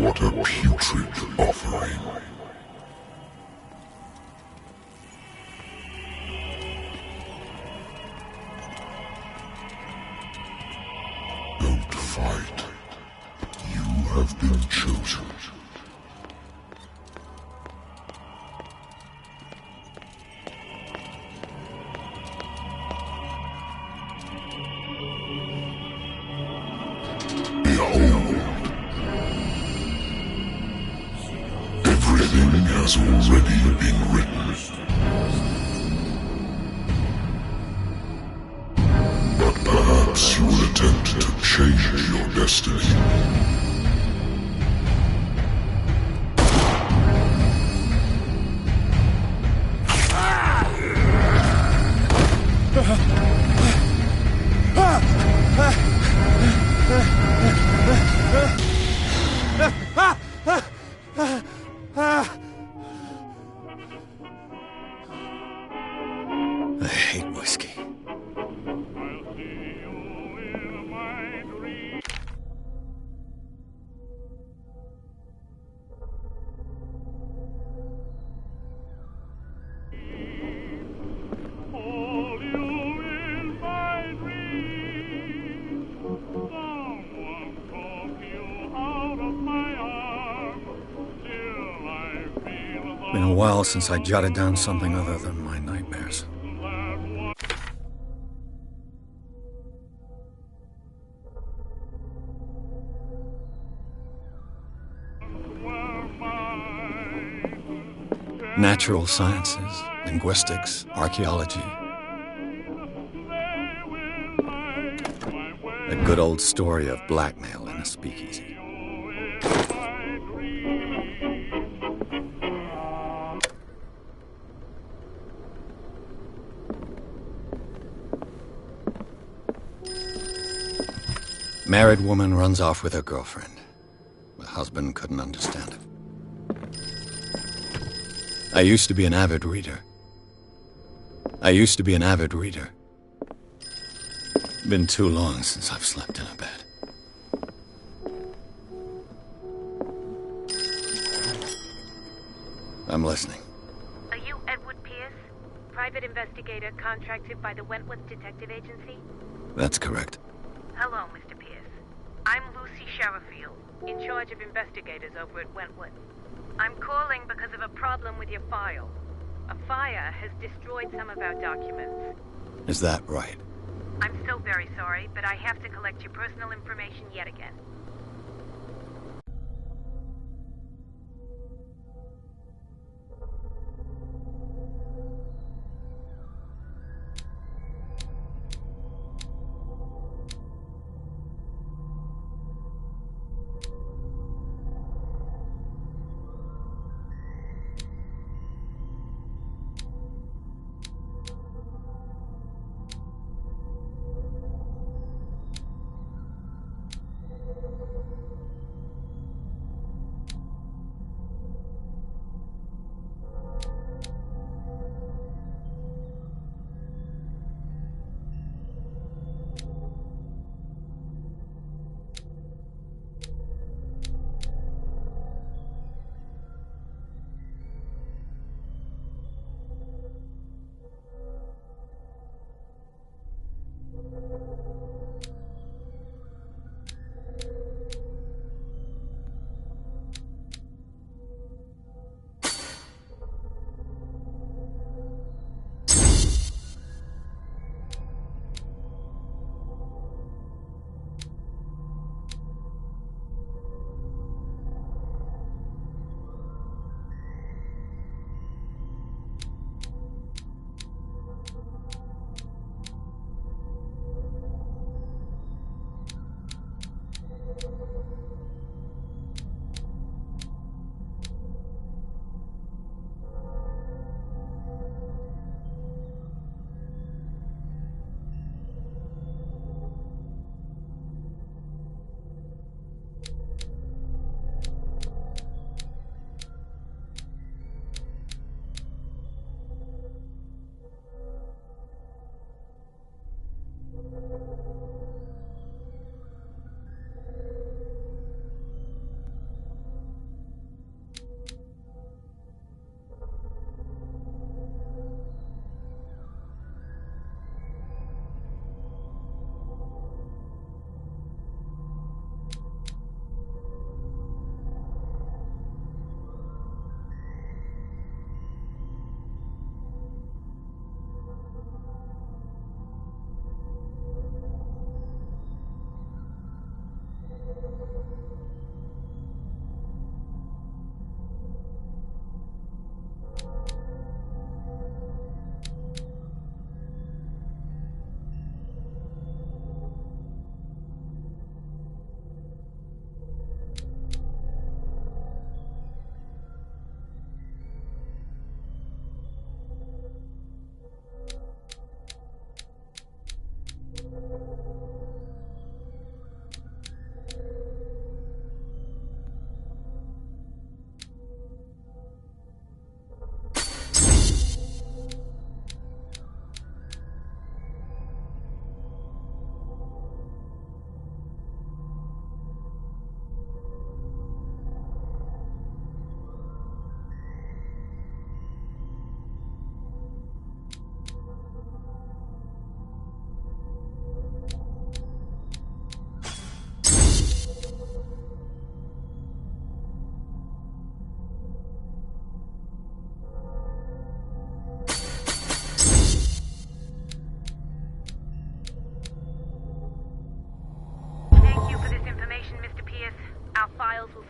What a putrid offering. Don't fight. You have been chosen. Everything has already been written. But perhaps you will attempt to change your destiny. I hate whiskey. Been a while since I jotted down something other than my nightmares. Natural sciences, linguistics, archaeology. A good old story of blackmail in a speakeasy. Married woman runs off with her girlfriend. The husband couldn't understand it. I used to be an avid reader. Been too long since I've slept in a bed. I'm listening. Are you Edward Pierce, private investigator contracted by the Wentworth Detective Agency? That's correct. Hello, Mr. Pierce. I'm Lucy Sherifield, in charge of investigators over at Wentworth. I'm calling because of a problem with your file. A fire has destroyed some of our documents. Is that right? I'm so very sorry, but I have to collect your personal information yet again.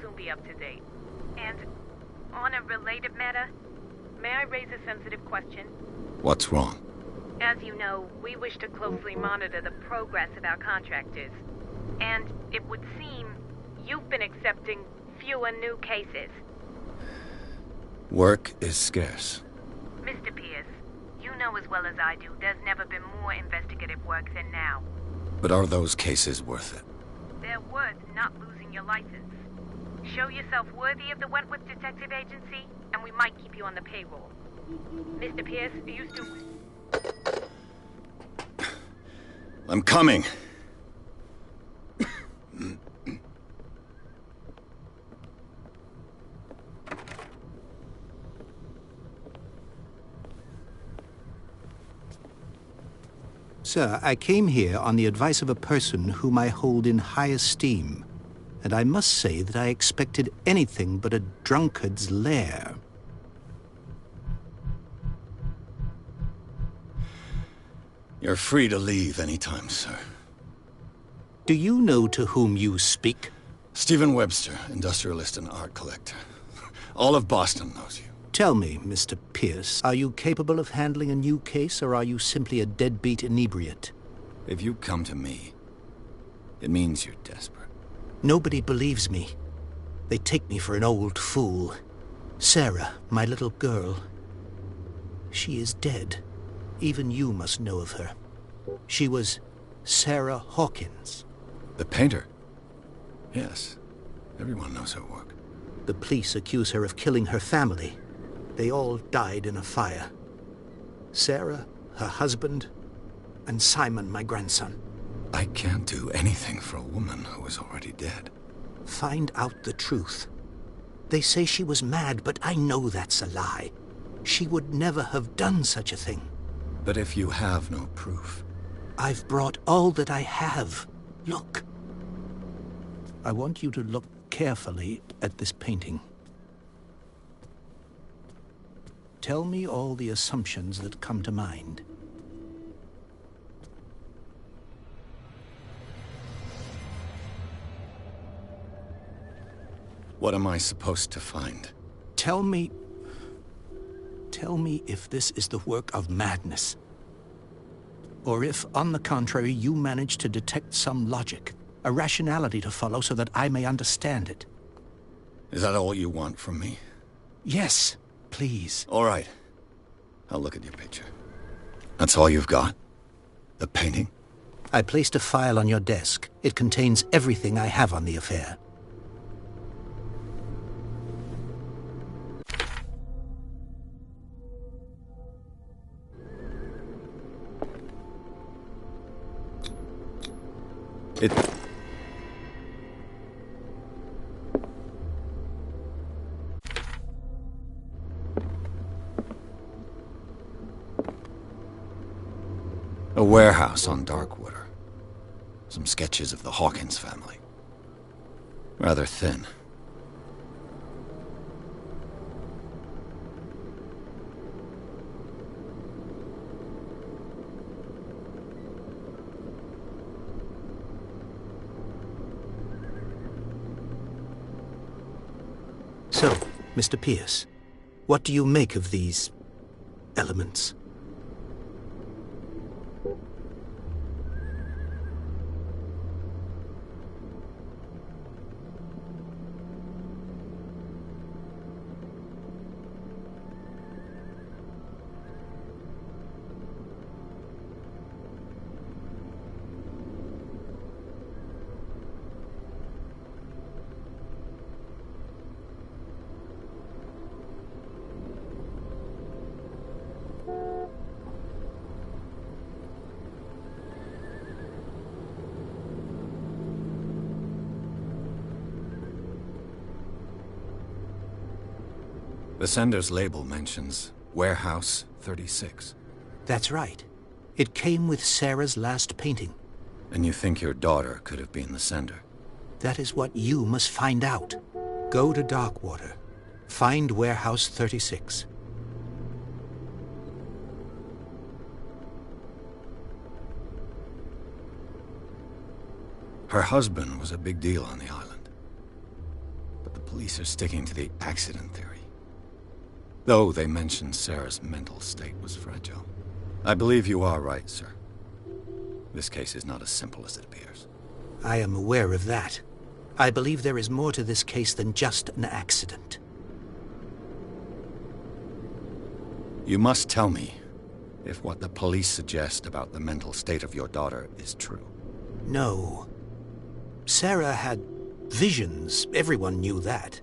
soon be up to date. And on a related matter, may I raise a sensitive question? What's wrong? As you know, we wish to closely monitor the progress of our contractors. And it would seem you've been accepting fewer new cases. Work is scarce. Mr. Pierce, you know as well as I do there's never been more investigative work than now. But are those cases worth it? They're worth not losing your license. Show yourself worthy of the Wentworth Detective Agency, and we might keep you on the payroll. Mr. Pierce, are you still... I'm coming. Sir, I came here on the advice of a person whom I hold in high esteem, and I must say that I expected anything but a drunkard's lair. You're free to leave anytime, sir. Do you know to whom you speak? Stephen Webster, industrialist and art collector. All of Boston knows you. Tell me, Mr. Pierce, are you capable of handling a new case, or are you simply a deadbeat inebriate? If you come to me, it means you're desperate. Nobody believes me. They take me for an old fool. Sarah, my little girl, she is dead. Even you must know of her. She was Sarah Hawkins. The painter? Yes. Everyone knows her work. The police accuse her of killing her family. They all died in a fire. Sarah, her husband, and Simon, my grandson. I can't do anything for a woman who is already dead. Find out the truth. They say she was mad, but I know that's a lie. She would never have done such a thing. But if you have no proof... I've brought all that I have. Look. I want you to look carefully at this painting. Tell me all the assumptions that come to mind. What am I supposed to find? Tell me if this is the work of madness. Or if, on the contrary, you manage to detect some logic, a rationality to follow so that I may understand it. Is that all you want from me? Yes, please. All right. I'll look at your picture. That's all you've got? The painting? I placed a file on your desk. It contains everything I have on the affair. A warehouse on Darkwater. Some sketches of the Hawkins family. Rather thin. So, Mr. Pierce, what do you make of these elements? The sender's label mentions Warehouse 36. That's right. It came with Sarah's last painting. And you think your daughter could have been the sender? That is what you must find out. Go to Darkwater. Find Warehouse 36. Her husband was a big deal on the island. But the police are sticking to the accident theory. Though they mentioned Sarah's mental state was fragile. I believe you are right, sir. This case is not as simple as it appears. I am aware of that. I believe there is more to this case than just an accident. You must tell me if what the police suggest about the mental state of your daughter is true. No. Sarah had visions. Everyone knew that.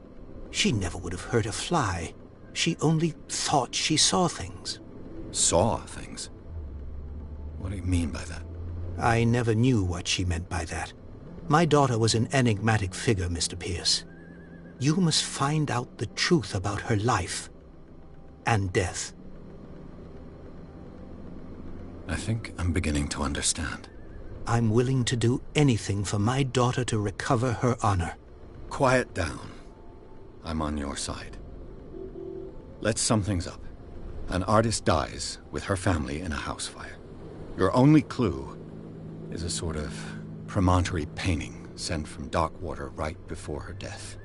She never would have hurt a fly. She only thought she saw things. Saw things? What do you mean by that? I never knew what she meant by that. My daughter was an enigmatic figure, Mr. Pierce. You must find out the truth about her life and death. I think I'm beginning to understand. I'm willing to do anything for my daughter to recover her honor. Quiet down. I'm on your side. Let's sum things up. An artist dies with her family in a house fire. Your only clue is a sort of promontory painting sent from Darkwater right before her death.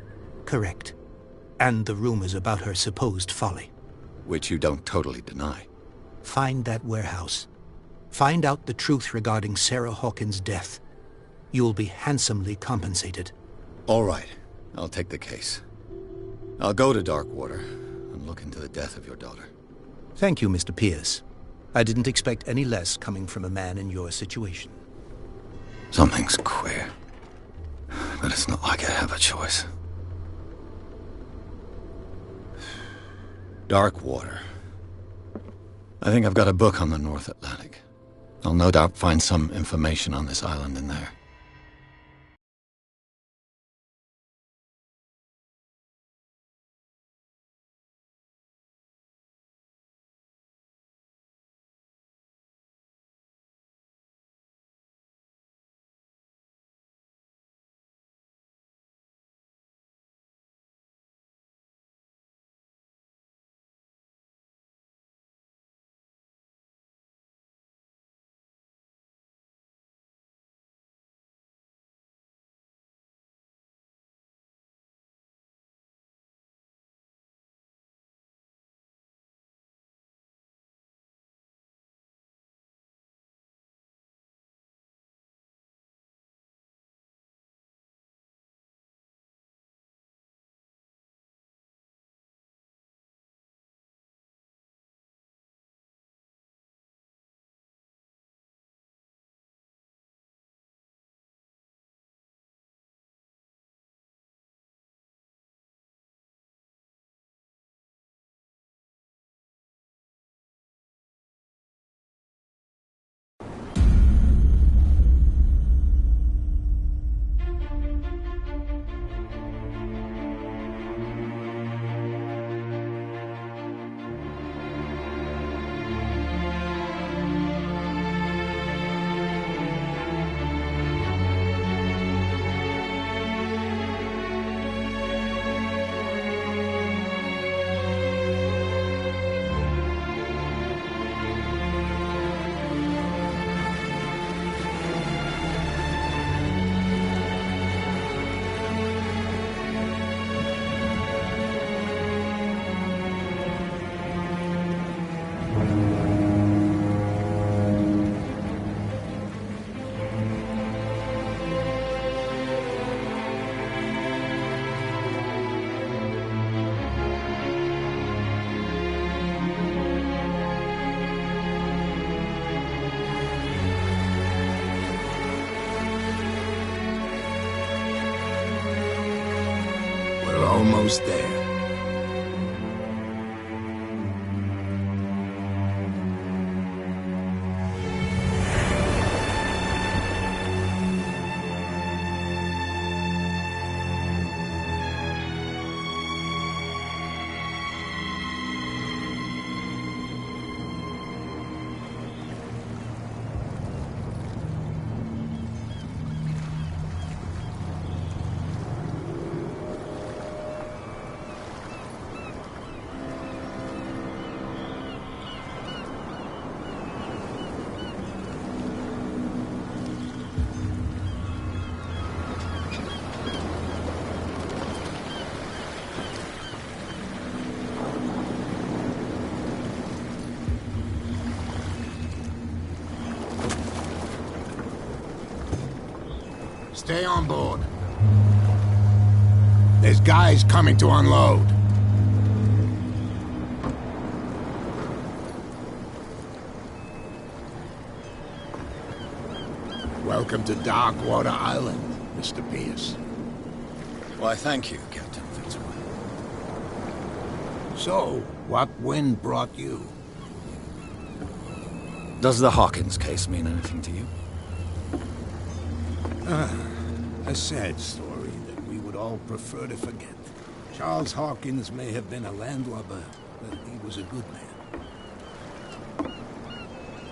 Correct. And the rumors about her supposed folly. Which you don't totally deny. Find that warehouse. Find out the truth regarding Sarah Hawkins' death. You'll be handsomely compensated. All right. I'll take the case. I'll go to Darkwater and look into the death of your daughter. Thank you, Mr. Pierce. I didn't expect any less coming from a man in your situation. Something's queer. But it's not like I have a choice. Darkwater. I think I've got a book on the North Atlantic. I'll no doubt find some information on this island in there. Almost there. Stay on board. There's guys coming to unload. Welcome to Darkwater Island, Mr. Pierce. Why, thank you, Captain Fitzroy. So, what wind brought you? Does the Hawkins case mean anything to you? A sad story that we would all prefer to forget. Charles Hawkins may have been a landlubber, but he was a good man.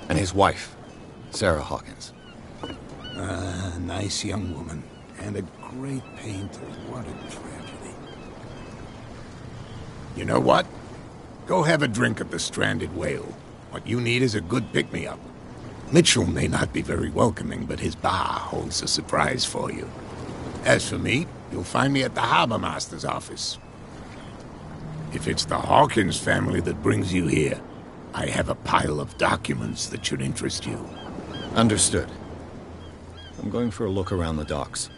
And his wife, Sarah Hawkins. A nice young woman, and a great painter. What a tragedy. You know what? Go have a drink at the Stranded Whale. What you need is a good pick-me-up. Mitchell may not be very welcoming, but his bar holds a surprise for you. As for me, you'll find me at the Harbor Master's office. If it's the Hawkins family that brings you here, I have a pile of documents that should interest you. Understood. I'm going for a look around the docks.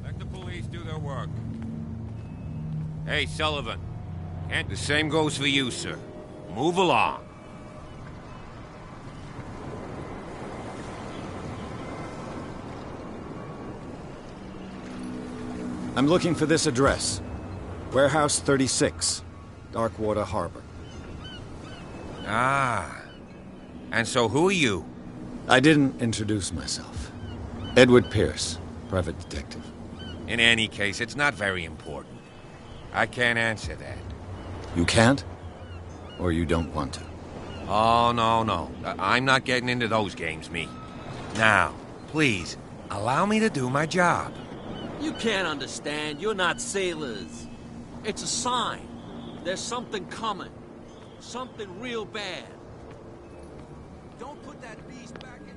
Let the police do their work. Hey, Sullivan. And the same goes for you, sir. Move along. I'm looking for this address. Warehouse 36, Darkwater Harbor. Ah. And so who are you? I didn't introduce myself. Edward Pierce, private detective. In any case, it's not very important. I can't answer that. You can't? Or you don't want to? Oh, no. I'm not getting into those games, me. Now, please, allow me to do my job. You can't understand. You're not sailors. It's a sign. There's something coming. Something real bad. Don't put that beast back in...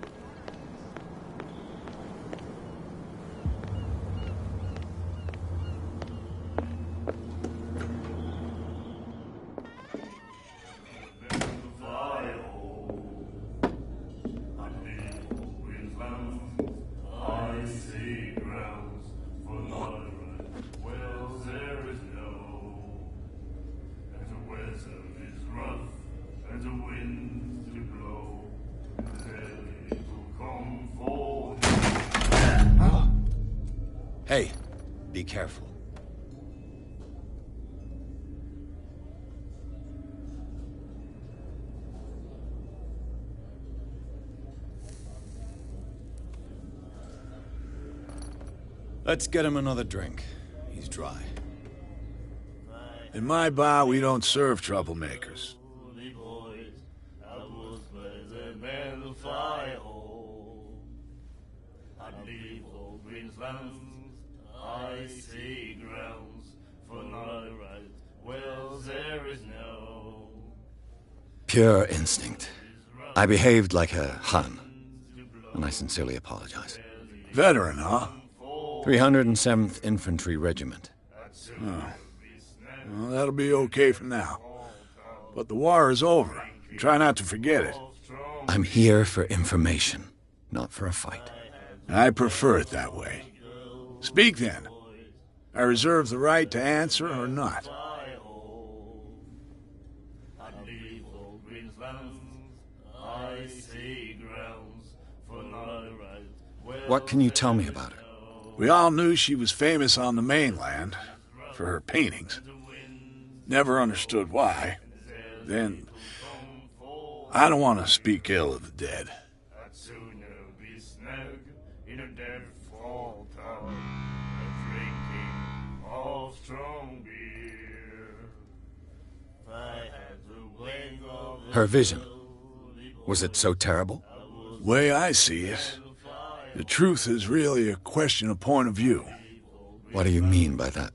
Hey, be careful. Let's get him another drink. He's dry. In my bar, we don't serve troublemakers. Pure instinct. I behaved like a Hun, and I sincerely apologize. Veteran, huh? 307th Infantry Regiment. Oh. Well, that'll be okay for now. But the war is over. Try not to forget it. I'm here for information, not for a fight. I prefer it that way. Speak then. I reserve the right to answer or not. What can you tell me about her? We all knew she was famous on the mainland for her paintings. Never understood why. Then, I don't want to speak ill of the dead. Her vision. Was it so terrible? Way I see it, the truth is really a question of point of view. What do you mean by that?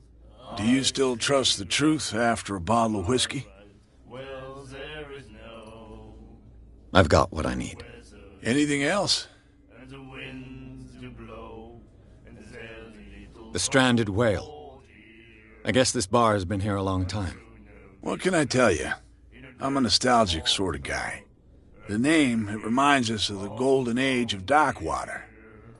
Do you still trust the truth after a bottle of whiskey? I've got what I need. Anything else? The Stranded Whale. I guess this bar has been here a long time. What can I tell you? I'm a nostalgic sort of guy. The name, it reminds us of the golden age of dock water,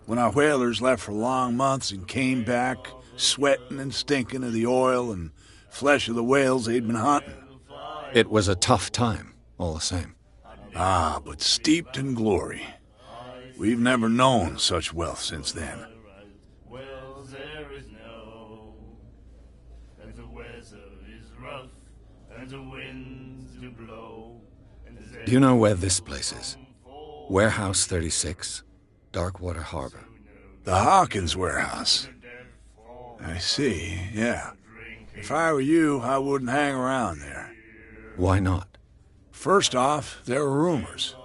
when our whalers left for long months and came back sweating and stinking of the oil and flesh of the whales they'd been hunting. It was a tough time, all the same. Ah, but steeped in glory. We've never known such wealth since then. Do you know where this place is? Warehouse 36, Darkwater Harbor. The Hawkins warehouse. I see, yeah. If I were you, I wouldn't hang around there. Why not? First off, there are rumors.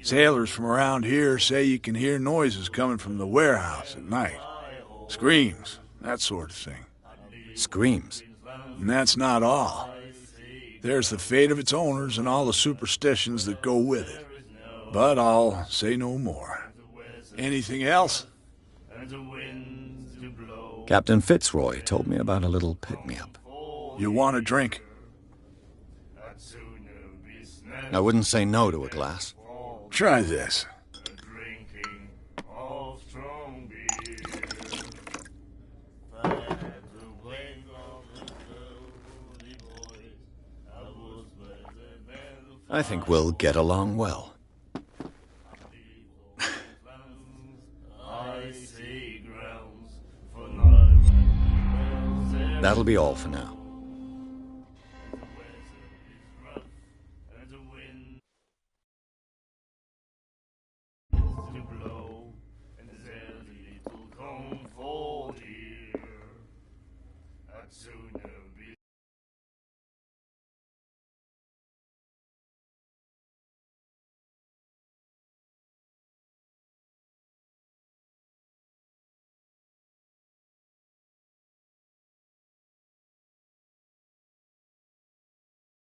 Sailors from around here say you can hear noises coming from the warehouse at night. Screams, that sort of thing. Screams? And that's not all. There's the fate of its owners and all the superstitions that go with it. But I'll say no more. Anything else? Captain Fitzroy told me about a little pick-me-up. You want a drink? I wouldn't say no to a glass. Try this. I think we'll get along well. That'll be all for now. Soon